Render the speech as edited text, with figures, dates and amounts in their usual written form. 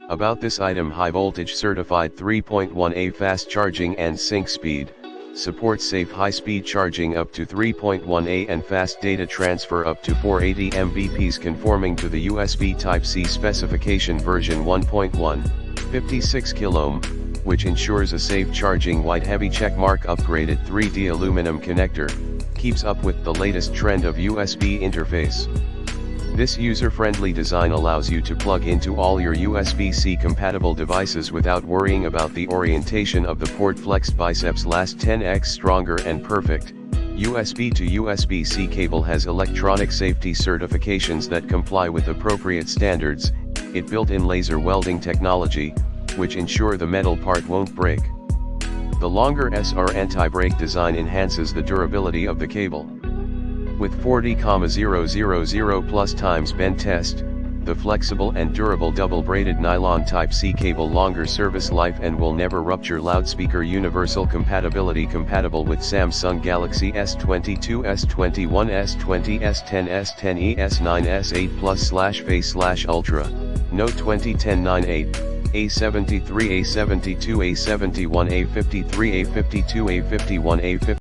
About this item: high voltage certified 3.1A fast charging and sync speed, supports safe high speed charging up to 3.1A and fast data transfer up to 480 Mbps conforming to the USB Type-C specification version 1.1, 56 kOhm, which ensures a safe charging. White heavy checkmark. Upgraded 3D aluminum connector, keeps up with the latest trend of USB interface. This user-friendly design allows you to plug into all your USB-C compatible devices without worrying about the orientation of the port. Flexed biceps last 10x stronger and perfect. USB to USB-C cable has electronic safety certifications that comply with appropriate standards. It built-in laser welding technology, which ensure the metal part won't break. The longer SR anti-break design enhances the durability of the cable. With 40,000 plus times bend test, the flexible and durable double braided nylon Type-C cable longer service life and will never rupture. Loudspeaker universal compatibility, compatible with Samsung Galaxy S22, S21, S20, S10, S10e, S9, S8 Plus/Face/Ultra, Note 2010 98, A73, A72, A71, A53, A52, A51, A50.